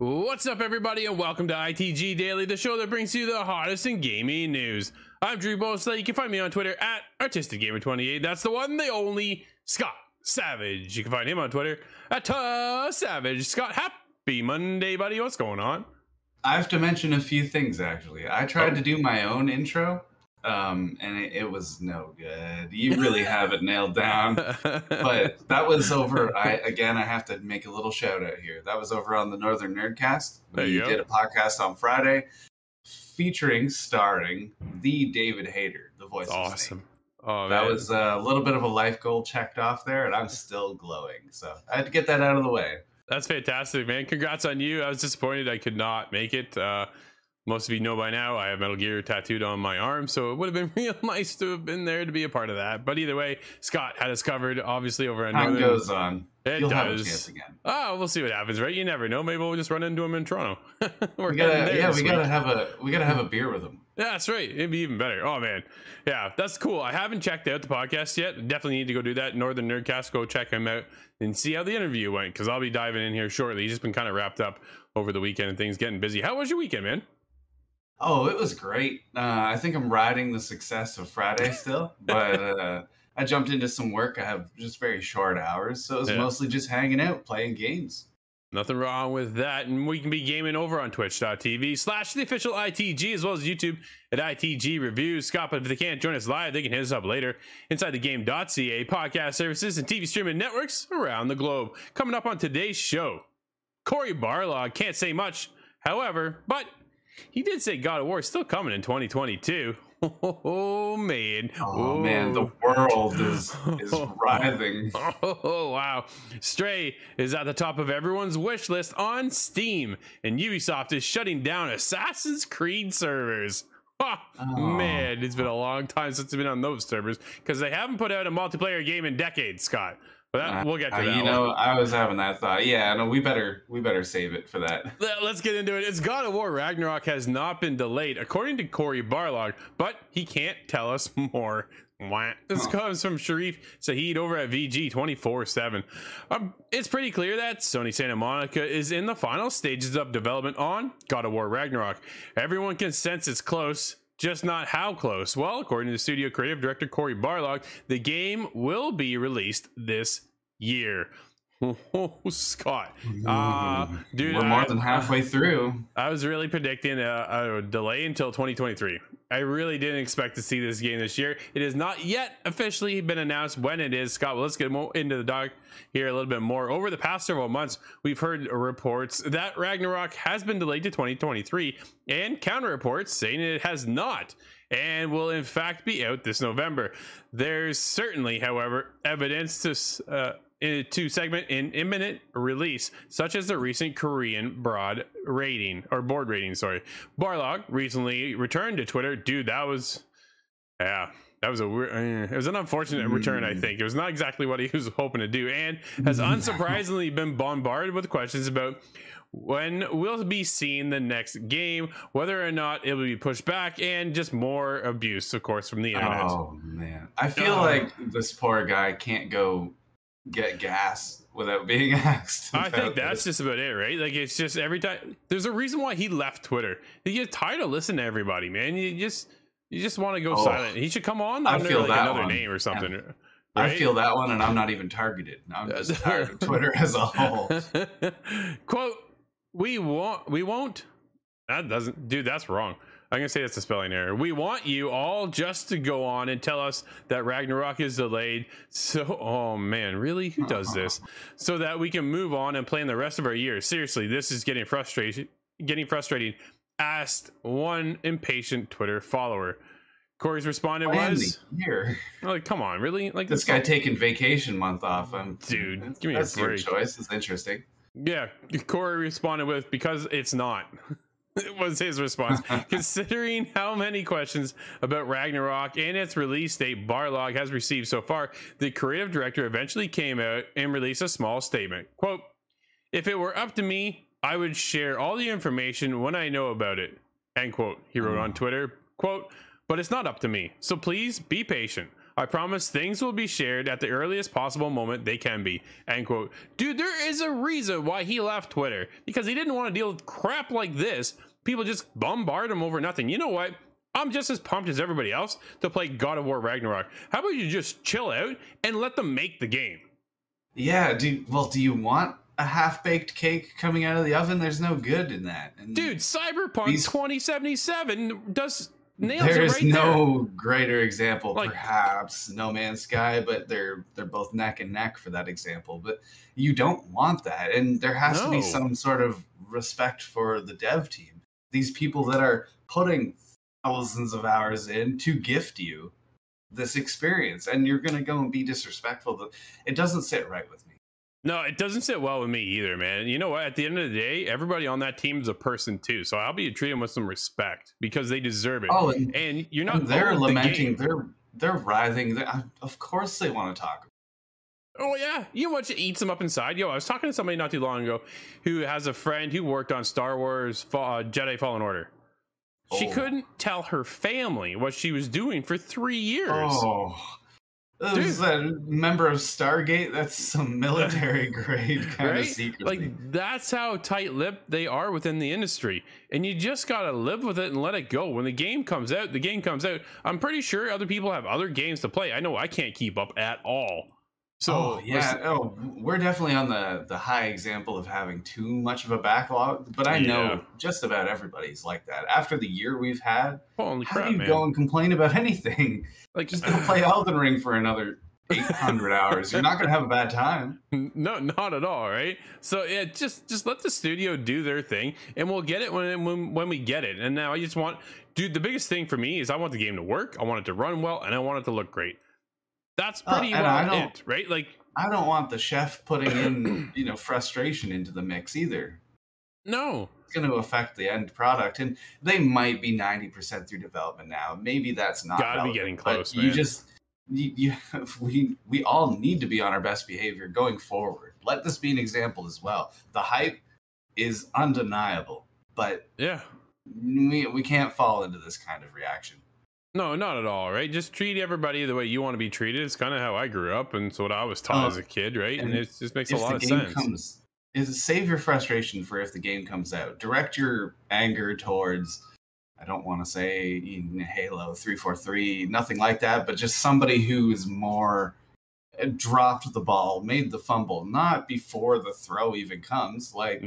What's up, everybody, and welcome to ITG Daily, the show that brings you the hottest in gaming news. I'm Drew Bosley. You can find me on Twitter at ArtisticGamer28. That's the one, the only Scott Savage. You can find him on Twitter at Savage. Scott, happy Monday, buddy. What's going on? I have to mention a few things, actually. I tried to do my own intro, and it was no good. You really have it nailed down. But that was over. I have to make a little shout out here. That was over on the Northern Nerdcast. We did a podcast on Friday starring the David Hayter, the voice. That's awesome. Oh, that was a little bit of a life goal checked off there, and I'm still glowing. So I had to get that out of the way. That's fantastic, man. Congrats on you. I was disappointed I could not make it. Most of you know by now I have Metal Gear tattooed on my arm, so it would have been real nice to have been there to be a part of that. But either way, Scott had us covered, obviously, over at Northern. Time goes on. You'll have a chance again. Oh, we'll see what happens, right? You never know. Maybe we'll just run into him in Toronto. we gotta have a beer with him. Yeah, that's right. It'd be even better. Oh man, yeah, that's cool. I haven't checked out the podcast yet. Definitely need to go do that. Northern Nerdcast, go check him out and see how the interview went, because I'll be diving in here shortly. He's just been kind of wrapped up over the weekend and things getting busy. How was your weekend, man? Oh, it was great. I think I'm riding the success of Friday still, but I jumped into some work. I have just very short hours, so it was mostly just hanging out, playing games. Nothing wrong with that. And we can be gaming over on twitch.tv/the official ITG, as well as YouTube at ITG Reviews. Scott, but if they can't join us live, they can hit us up later inside the game.ca, podcast services, and TV streaming networks around the globe. Coming up on today's show, Cory Barlog can't say much, however, but he did say God of War is still coming in 2022. Oh man! Oh man! The world is writhing. Oh wow! Stray is at the top of everyone's wish list on Steam, and Ubisoft is shutting down Assassin's Creed servers. Man, it's been a long time since it's been on those servers, because they haven't put out a multiplayer game in decades, Scott. But we'll get to that. You know, I was having that thought. Yeah, no, we better save it for that. Let's get into it. It's God of War Ragnarok has not been delayed, according to Cory Barlog, but he can't tell us more. This comes from Sharif Saeed over at VG 24/7. It's pretty clear that Sony Santa Monica is in the final stages of development on God of War Ragnarok. Everyone can sense it's close, just not how close. Well, according to studio creative director Cory Barlog, the game will be released this year. Oh, Scott. Dude, we're more than halfway through. I was really predicting a delay until 2023. I really didn't expect to see this game this year. It has not yet officially been announced when it is. Scott, well, let's get into the doc here a little bit more. Over the past several months, we've heard reports that Ragnarok has been delayed to 2023, and counter reports saying it has not, and will in fact be out this November. There's certainly, however, evidence to segment in imminent release, such as the recent Korean board rating. Barlog recently returned to Twitter. Dude, that was a weird, it was an unfortunate return. I think it was not exactly what he was hoping to do, and has unsurprisingly been bombarded with questions about when we'll be seeing the next game, whether or not it will be pushed back, and just more abuse, of course, from the internet. Oh man, I feel like this poor guy can't go get gas without being asked. I think that's just about it, right? Like, it's just every time there's a reason why he left Twitter. He gets tired of listening to everybody, man. You just want to go silent. He should come on under like another name or something. Right? I feel that one, and I'm not even targeted. I'm just tired of Twitter as a whole. Quote, we won't. That doesn't, dude, that's wrong. I'm going to say that's a spelling error. We want you all just to go on and tell us that Ragnarok is delayed. So, oh man, really? Who does this? So that we can move on and plan the rest of our year. Seriously, this is getting frustrating, asked one impatient Twitter follower. Cory's responded was, like, come on, really? Like, this guy taking vacation month off. Dude, give me a break. Your choice. It's interesting. Yeah, Cory responded with, because it's not. It was his response. Considering how many questions about Ragnarok and its release date Barlog has received so far, the creative director eventually came out and released a small statement. Quote, if it were up to me, I would share all the information when I know about it. End quote. He wrote on Twitter. Quote, but it's not up to me. So please be patient. I promise things will be shared at the earliest possible moment they can be, end quote. Dude, there is a reason why he left Twitter, because he didn't want to deal with crap like this. People just bombard him over nothing. You know what? I'm just as pumped as everybody else to play God of War Ragnarok. How about you just chill out and let them make the game? Yeah, do you want a half-baked cake coming out of the oven? There's no good in that. And dude, Cyberpunk 2077 nails there's it right no there. Greater example, Like, perhaps No Man's Sky, but they're both neck and neck for that example. But you don't want that, and there has to be some sort of respect for the dev team. These people that are putting thousands of hours in to gift you this experience, and you're gonna go and be disrespectful. It doesn't sit right with me. no, it doesn't sit well with me either, man. You know what? At the end of the day, everybody on that team is a person too, so I'll be treating them with some respect because they deserve it. Oh, and you're not. They're lamenting. They're writhing. Of course, they want to talk. Oh yeah, you know what eats them up inside? Yo, I was talking to somebody not too long ago who has a friend who worked on Star Wars Jedi Fallen Order. She couldn't tell her family what she was doing for 3 years. Oh, is that a member of Stargate? That's some military grade kind of secrecy. Like, that's how tight-lipped they are within the industry, and you just gotta live with it and let it go. When the game comes out, the game comes out. I'm pretty sure other people have other games to play. I know I can't keep up at all. So we're definitely on the high example of having too much of a backlog, but I know just about everybody's like that. After the year we've had, holy crap, how do you man. go and complain about anything? Like, just go play Elden Ring for another 800 hours. You're not going to have a bad time. No, not at all, right? So yeah, just let the studio do their thing, and we'll get it when we get it. And now I just want, dude, the biggest thing for me is I want the game to work, I want it to run well, and I want it to look great. That's pretty it, right? Like, I don't want the chef putting in, frustration into the mix either. No. It's going to affect the end product, and they might be 90% through development now. Maybe that's not gotta be getting close, man. We all need to be on our best behavior going forward. Let this be an example as well. The hype is undeniable, but yeah, we can't fall into this kind of reaction. No, not at all, right? Just treat everybody the way you want to be treated. It's kind of how I grew up, and it's what I was taught as a kid, right? And it just makes a lot of sense. Save your frustration for if the game comes out. Direct your anger towards, I don't want to say Halo 343, nothing like that, but just somebody who is more dropped the ball, made the fumble, not before the throw even comes. Like,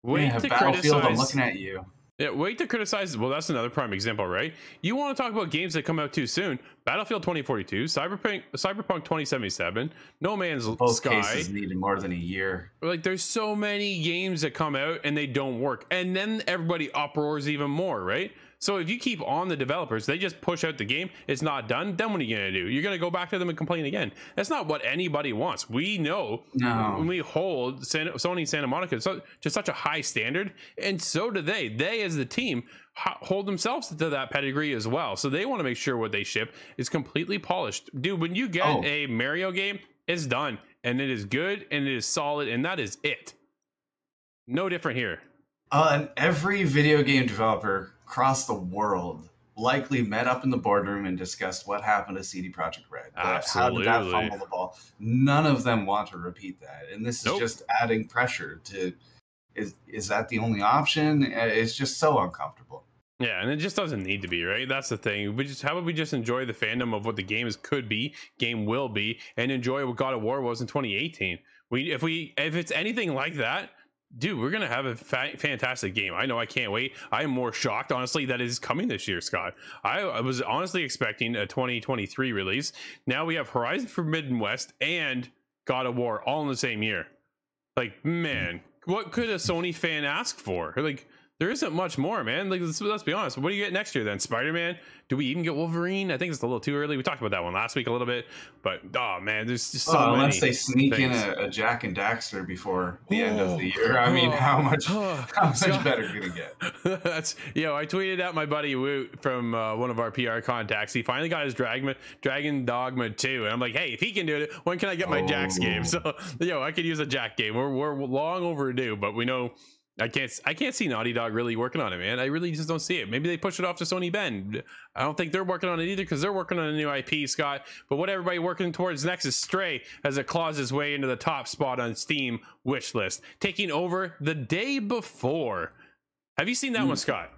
wait to Battlefield, criticize. I'm looking at you. Yeah, wait to criticize. Well, that's another prime example, right? You want to talk about games that come out too soon? Battlefield 2042, Cyberpunk 2077, No Man's Sky. Both cases needed more than a year. Like, there's so many games that come out and they don't work, and then everybody uproars even more, right? So if you keep on the developers, they just push out the game, it's not done, then what are you going to do? You're going to go back to them and complain again. That's not what anybody wants. We know when we hold Sony and Santa Monica to such a high standard, and so do they. They, as the team, hold themselves to that pedigree as well. So they want to make sure what they ship is completely polished. Dude, when you get a Mario game, it's done, and it is good, and it is solid, and that is it. No different here. And every video game developer across the world likely met up in the boardroom and discussed what happened to CD Projekt Red. Absolutely. How did that fumble the ball? None of them want to repeat that. And this is just adding pressure to, is that the only option? It's just so uncomfortable. Yeah, and it just doesn't need to be, right? That's the thing. How about we just enjoy the fandom of what the games could be, game will be, and enjoy what God of War was in 2018. If it's anything like that, dude, we're gonna have a fantastic game. I know, I can't wait. I am more shocked, honestly, that it is coming this year, Scott. I was honestly expecting a 2023 release. Now we have Horizon Forbidden West and God of War all in the same year. Like, man, what could a Sony fan ask for? Like, there isn't much more, man. Like, let's be honest. What do you get next year then? Spider-Man? Do we even get Wolverine? I think it's a little too early. We talked about that one last week a little bit, but oh man, there's just so many. Unless they sneak in a Jack and Daxter before the end of the year. I mean, how much better can it get? That's I tweeted at my buddy Woot from one of our PR contacts. He finally got his Dragon Dogma 2, and I'm like, hey, if he can do it, when can I get my Jack's game? So I could use a Jack game. We're long overdue, but we know I can't see Naughty Dog really working on it, man. I really just don't see it. Maybe they push it off to Sony Bend. I don't think they're working on it either because they're working on a new IP, Scott. But what everybody working towards next is Stray, as it claws its way into the top spot on Steam Wishlist, taking over the day before. Have you seen that one, Scott?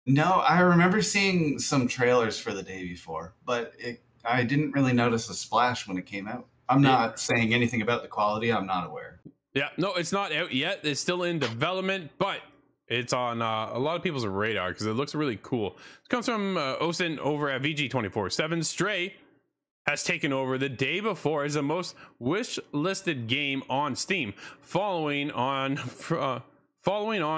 No, I remember seeing some trailers for the day before, but I didn't really notice a splash when it came out. I'm not saying anything about the quality. I'm not aware. Yeah, no, it's not out yet. It's still in development, but it's on a lot of people's radar because it looks really cool. It comes from Osin over at VG247. Stray has taken over the day before as the most wish-listed game on Steam, following on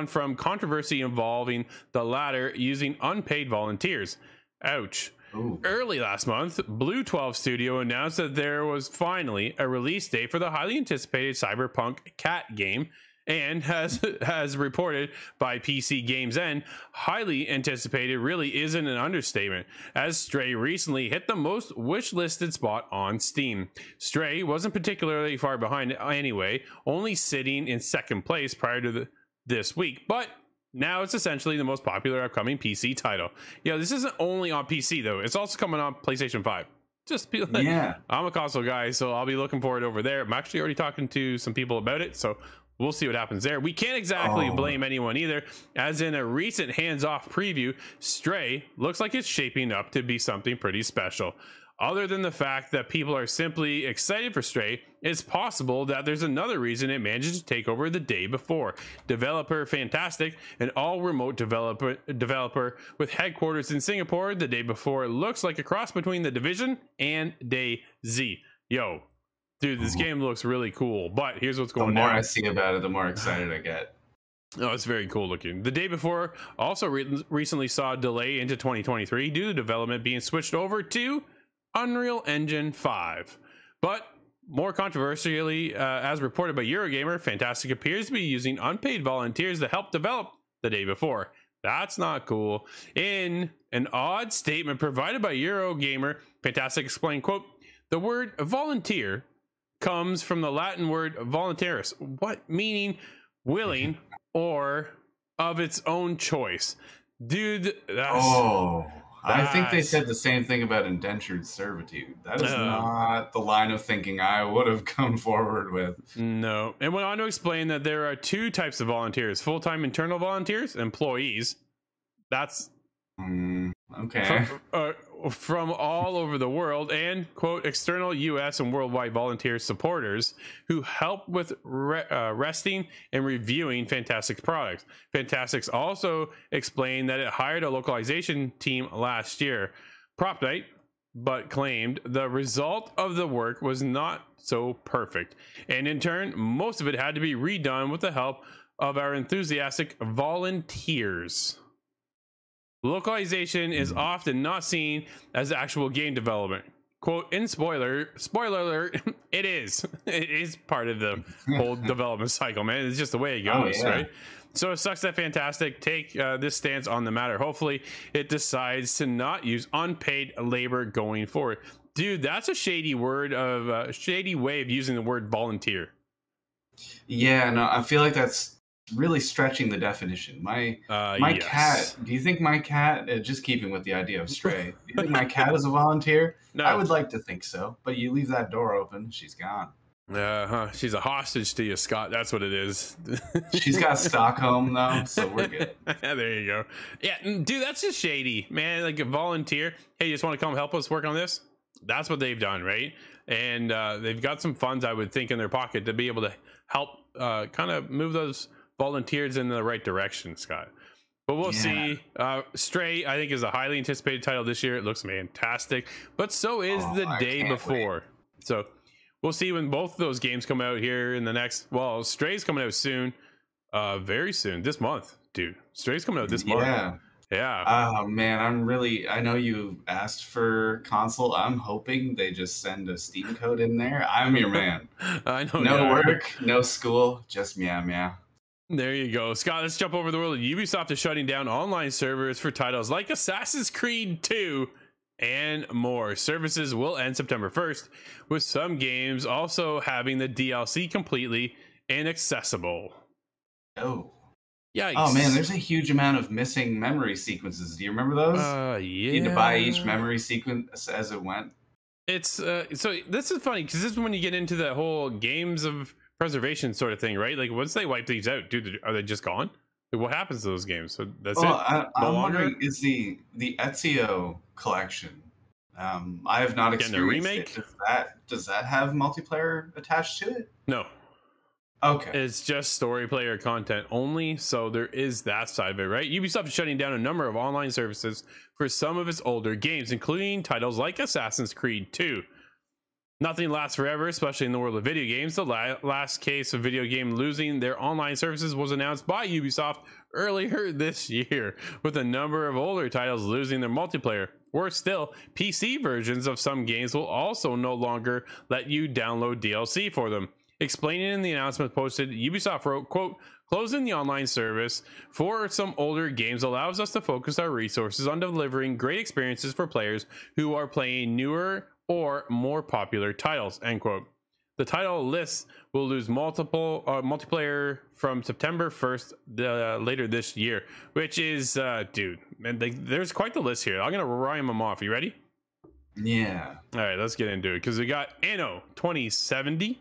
from controversy involving the latter using unpaid volunteers. Ouch. Ooh. Early last month, Blue 12 Studio announced that there was finally a release date for the highly anticipated Cyberpunk Cat game, and has reported by PC Games N, highly anticipated really isn't an understatement, as Stray recently hit the most wish-listed spot on Steam. Stray wasn't particularly far behind anyway, only sitting in second place prior to this week, but now it's essentially the most popular upcoming PC title. Yeah, this isn't only on PC though; it's also coming on PlayStation 5. Just be like, yeah, I'm a console guy, so I'll be looking forward over there. I'm actually already talking to some people about it, so we'll see what happens there. We can't exactly blame anyone either, as in a recent hands-off preview, Stray looks like it's shaping up to be something pretty special. Other than the fact that people are simply excited for Stray, it's possible that there's another reason it managed to take over the day before. Developer Fantastic, an all-remote developer with headquarters in Singapore, the day before looks like a cross between The Division and DayZ. Yo, dude, this game looks really cool, but here's what's going on. The more I see about it, the more excited I get. Oh, it's very cool looking. The day before also recently saw a delay into 2023 due to development being switched over to Unreal Engine 5. But more controversially, as reported by Eurogamer, Fantastic appears to be using unpaid volunteers to help develop the day before. That's not cool. In an odd statement provided by Eurogamer, Fantastic explained, quote, "The word volunteer comes from the Latin word voluntaris, what meaning willing or of its own choice." Dude, that's... I think they said the same thing about indentured servitude. That is not the line of thinking I would have come forward with. No. And went on to explain that there are two types of volunteers: full-time internal volunteers, employees. That's okay. From all over the world, and quote, external US and worldwide volunteer supporters who help with resting and reviewing Fantastic's products. Fantastic's also explained that it hired a localization team last year, Prop Night, but claimed the result of the work was not so perfect, and in turn most of it had to be redone with the help of our enthusiastic volunteers. Localization is often not seen as actual game development. Quote, in spoiler alert, it is. It is part of the whole development cycle, man. It's just the way it goes, right? So it sucks that Fantastic take this stance on the matter. Hopefully it decides to not use unpaid labor going forward. Dude, that's a shady word of shady way of using the word volunteer. Yeah, no, I feel like that's really stretching the definition. My yes. cat, do you think my cat, just keeping with the idea of Stray, do you think my cat is a volunteer? No. I would like to think so, but you leave that door open, she's gone. She's a hostage to you, Scott. That's what it is. She's got Stockholm though, so we're good. There you go. Yeah, dude, that's just shady, man. Like a volunteer, hey, you just want to come help us work on this? That's what they've done, right? And they've got some funds, I would think, in their pocket to be able to help kind of move those volunteers in the right direction, Scott. But we'll see. Stray, I think, is a highly anticipated title this year. It looks fantastic, but so is the day before. Wait. So we'll see when both of those games come out here in the next. Well, Stray's coming out soon, very soon, this month, dude. Stray's coming out this month. Yeah. Oh man, I know you asked for console. I'm hoping they just send a Steam code in there. I'm your man. I know. No work, no school, just meow meow. There you go, Scott. Let's jump over the world. Ubisoft is shutting down online servers for titles like Assassin's Creed 2 and more. Services will end September 1st, with some games also having the DLC completely inaccessible. Oh, Yikes. Oh man, there's a huge amount of missing memory sequences. Do you remember those? Yeah. You had to buy each memory sequence as it went. It's so this is funny because this is when you get into the whole games of preservation sort of thing, right? Like once they wipe these out, dude, are they just gone? Like, what happens to those games? So that's it. I'm wondering, is the Ezio collection? I have not experienced remake? it. Does that have multiplayer attached to it? No. Okay. It's just story player content only, so there is that side of it, right? Ubisoft is shutting down a number of online services for some of its older games, including titles like Assassin's Creed 2. Nothing lasts forever, especially in the world of video games. The last case of video game losing their online services was announced by Ubisoft earlier this year, with a number of older titles losing their multiplayer. Worse still, PC versions of some games will also no longer let you download DLC for them. Explaining in the announcement posted, Ubisoft wrote, quote, "Closing the online service for some older games allows us to focus our resources on delivering great experiences for players who are playing newer or more popular titles," end quote. The title list will lose multiplayer from September 1st later this year, which is, dude, man, there's quite the list here. I'm going to rhyme them off. You ready? Yeah. All right, let's get into it because we got Anno 2070.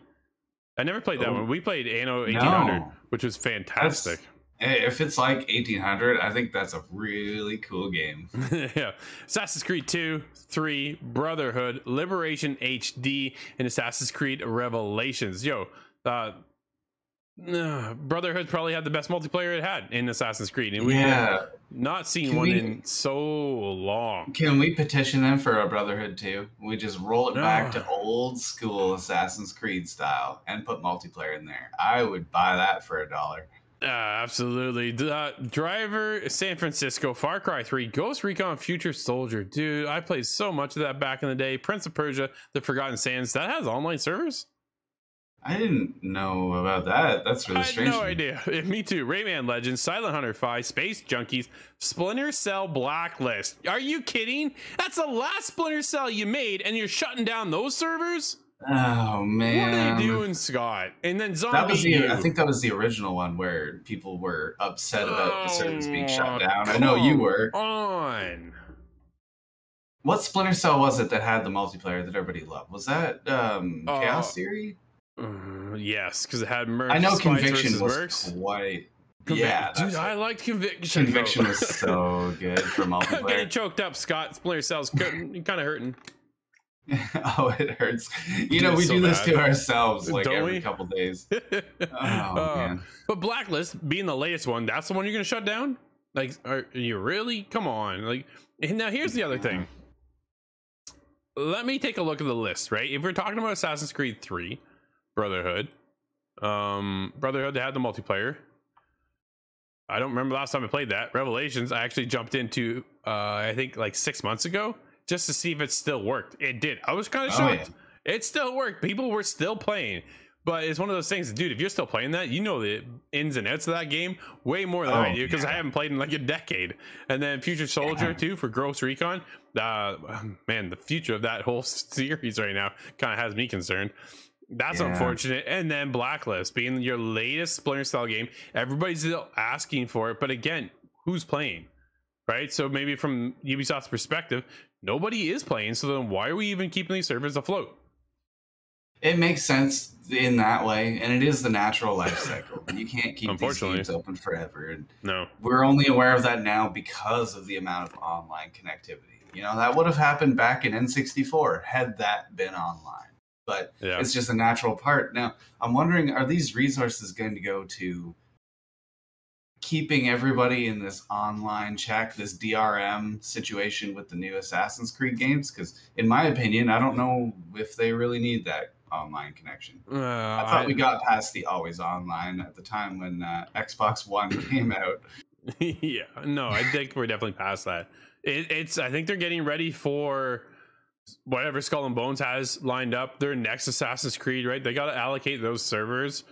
I never played that one. We played Anno 1800, which was fantastic. If it's like 1800, I think that's a really cool game. Yeah. Assassin's Creed 2, 3, Brotherhood, Liberation HD, and Assassin's Creed Revelations. Yo, Brotherhood probably had the best multiplayer it had in Assassin's Creed, and we have not seen one in so long. Can we petition them for a Brotherhood 2? We just roll it back to old school Assassin's Creed style and put multiplayer in there. I would buy that for $1. Absolutely. Driver, San Francisco, Far Cry 3, Ghost Recon Future Soldier. Dude, I played so much of that back in the day. Prince of Persia, The Forgotten Sands. That has online servers? I didn't know about that. That's really strange. I had no idea. Me too. Rayman Legends, Silent Hunter 5, Space Junkies, Splinter Cell Blacklist. Are you kidding? That's the last Splinter Cell you made, and you're shutting down those servers? Oh man, what are you doing, Scott? And then Zombie I think that was the original one where people were upset about the servers being shut down. I know you were. What Splinter Cell was it that had the multiplayer that everybody loved? Was that Chaos Theory? Yes, because it had I know Conviction was quite. Yeah, dude, I liked Conviction. Conviction was so good for multiplayer. I'm getting choked up, Scott. Splinter Cell's kind of hurting. Oh, it hurts. You know, we do this to ourselves like every couple days. Man. But Blacklist being the latest one, that's the one you're gonna shut down? Like, are you really? Come on. Like, and now here's the other thing. Let me take a look at the list, right? If we're talking about Assassin's Creed 3, Brotherhood had the multiplayer. I don't remember last time I played that. Revelations, I actually jumped into I think like 6 months ago just to see if it still worked. It did. I was kind of shocked. Yeah. It still worked. People were still playing. But it's one of those things, dude, if you're still playing that, you know the ins and outs of that game way more than I do, because I haven't played in like a decade. And then Future Soldier too for Ghost Recon. Man, the future of that whole series right now kind of has me concerned. That's unfortunate. And then Blacklist being your latest Splinter Cell game. Everybody's still asking for it. But again, who's playing? Right? So maybe from Ubisoft's perspective, nobody is playing. So then why are we even keeping these servers afloat? It makes sense in that way, and it is the natural life cycle. You can't keep these games open forever. And no, we're only aware of that now because of the amount of online connectivity. You know, that would have happened back in N64 had that been online. But it's just a natural part. Now, I'm wondering, are these resources going to go to keeping everybody in this online check, this DRM situation with the new Assassin's Creed games? Because in my opinion, I don't know if they really need that online connection. I thought we got past the always online at the time when Xbox One came out. Yeah, no, I think we're definitely past that. I think they're getting ready for whatever Skull and Bones has lined up, their next Assassin's Creed, right? They got to allocate those servers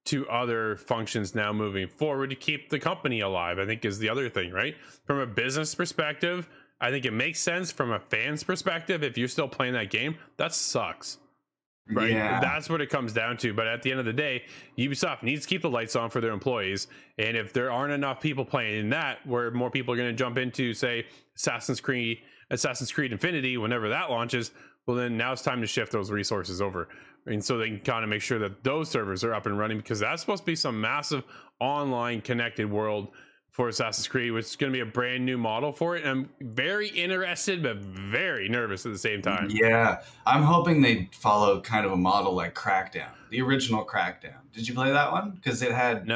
to other functions now moving forward to keep the company alive, I think is the other thing, right? From a business perspective, I think it makes sense. From a fan's perspective, if you're still playing that game, that sucks. right? Yeah. That's what it comes down to. But at the end of the day, Ubisoft needs to keep the lights on for their employees. And if there aren't enough people playing in that, where more people are going to jump into, say, Assassin's Creed Infinity, whenever that launches, well, then now it's time to shift those resources over. And so they can kind of make sure that those servers are up and running, because that's supposed to be some massive online connected world for Assassin's Creed, which is going to be a brand new model for it. I'm very interested, but very nervous at the same time. Yeah, I'm hoping they follow kind of a model like Crackdown, the original Crackdown. Did you play that one? Because it had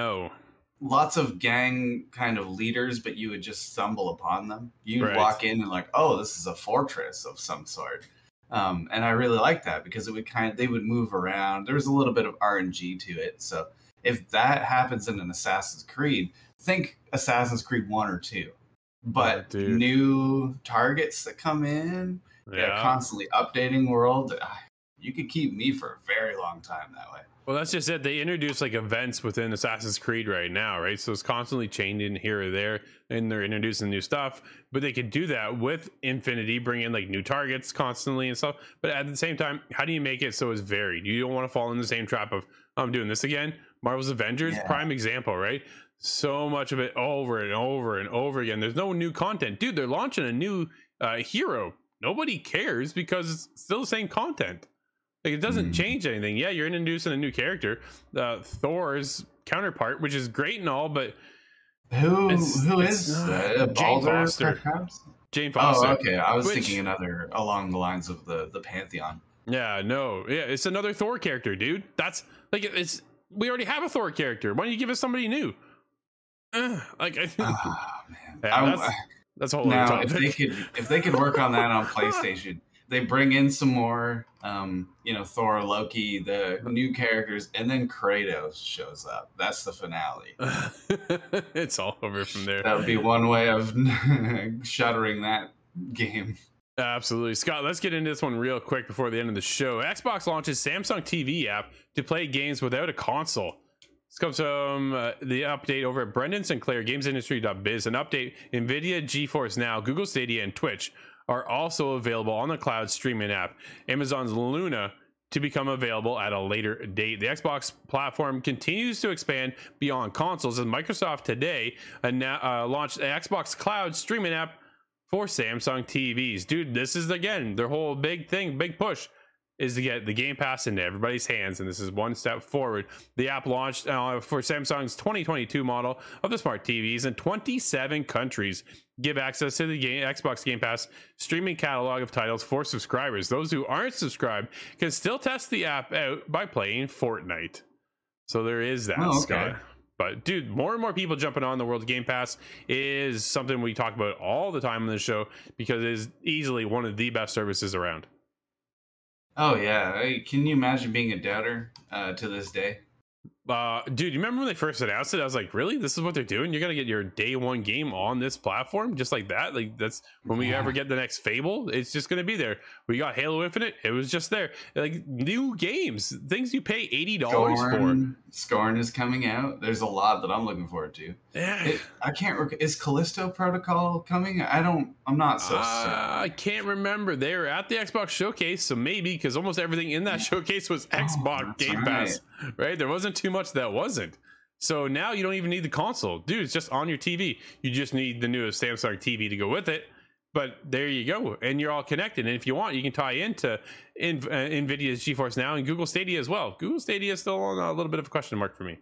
lots of gang kind of leaders, but you would just stumble upon them. You'd walk in and like, oh, this is a fortress of some sort. And I really liked that because it would they would move around. There was a little bit of RNG to it. So if that happens in an Assassin's Creed, think Assassin's Creed 1 or 2, but new targets that come in, constantly updating world. You could keep me for a very long time that way. Well, that's just it. They introduce like events within Assassin's Creed right now, right? So it's constantly changing here or there, and they're introducing new stuff. But they could do that with Infinity, bring in like new targets constantly and stuff. But at the same time, how do you make it so it's varied? You don't want to fall in the same trap of, I'm doing this again. Marvel's Avengers, prime example, right? So much of it over and over and over again. There's no new content. Dude, they're launching a new hero. Nobody cares because it's still the same content. Like, it doesn't change anything. Yeah, you're introducing a new character, Thor's counterpart, which is great and all, but who is Jane Foster? Jane Foster. Oh, okay. I was thinking another along the lines of the Pantheon. Yeah, no, yeah, it's another Thor character, dude. That's like we already have a Thor character. Why don't you give us somebody new? Like, I think, man, yeah, that's a whole now other topic. if they could work on that on PlayStation. They bring in some more, Thor, Loki, the new characters, and then Kratos shows up. That's the finale. It's all over from there. That would be one way of shuttering that game. Absolutely. Scott, let's get into this one real quick before the end of the show. Xbox launches Samsung TV app to play games without a console. This comes from the update over at Brendan Sinclair, GamesIndustry.biz. An update: NVIDIA, GeForce Now, Google Stadia, and Twitch are also available on the cloud streaming app. Amazon's Luna to become available at a later date. The Xbox platform continues to expand beyond consoles, as Microsoft today launched the Xbox Cloud streaming app for Samsung TVs. Dude, this is, again, their whole big thing, big push is to get the Game Pass into everybody's hands, and this is one step forward. The app launched for Samsung's 2022 model of the smart TVs in 27 countries. Give access to the Xbox Game Pass streaming catalog of titles for subscribers. Those who aren't subscribed can still test the app out by playing Fortnite. So there is that, Scott. But dude, more and more people jumping on the world of Game Pass is something we talk about all the time on this show, because it is easily one of the best services around. Oh yeah, can you imagine being a doubter to this day? Dude, you remember when they first announced it? I was like, really? This is what they're doing? You're gonna get your day one game on this platform just like that? Like, that's when we ever get the next Fable, it's just gonna be there. We got Halo Infinite, it was just there. Like, new games, things you pay $80 for. Scorn is coming out. There's a lot that I'm looking forward to. Yeah, I can't. Is Callisto Protocol coming? I'm not so certain. I can't remember. They were at the Xbox showcase, so maybe, because almost everything in that showcase was Xbox Game Pass, right? There wasn't too much that wasn't. So now you don't even need the console, dude. It's just on your TV. You just need the newest Samsung TV to go with it. But there you go, and you're all connected. And if you want, you can tie into NVIDIA's GeForce Now and Google Stadia as well. Google Stadia is still on a little bit of a question mark for me.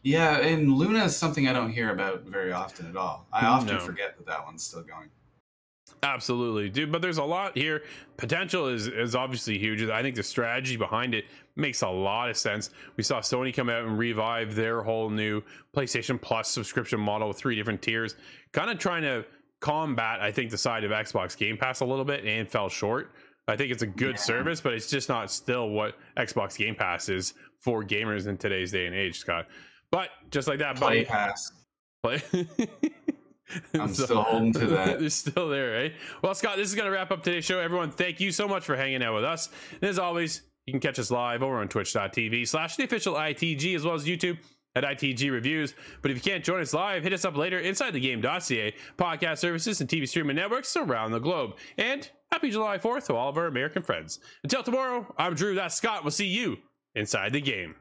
Yeah, and Luna is something I don't hear about very often at all. I often forget that one's still going. Absolutely, dude. But there's a lot here. Potential is obviously huge. I think the strategy behind it makes a lot of sense. We saw Sony come out and revive their whole new PlayStation Plus subscription model with 3 different tiers, kind of trying to combat, I think, the side of Xbox Game Pass a little bit, and fell short. I think it's a good service, but it's just not still what Xbox Game Pass is for gamers in today's day and age, Scott. But just like that, Play Pass. I'm still holding to that. They're still there, right? Well, Scott, this is going to wrap up today's show. Everyone, thank you so much for hanging out with us. And as always, you can catch us live over on twitch.tv/the official ITG, as well as YouTube at ITG Reviews. But if you can't join us live, hit us up later inside the game.ca, podcast services and TV streaming networks around the globe. And Happy July 4th to all of our American friends. Until tomorrow, I'm Drew, that's Scott. We'll see you inside the game.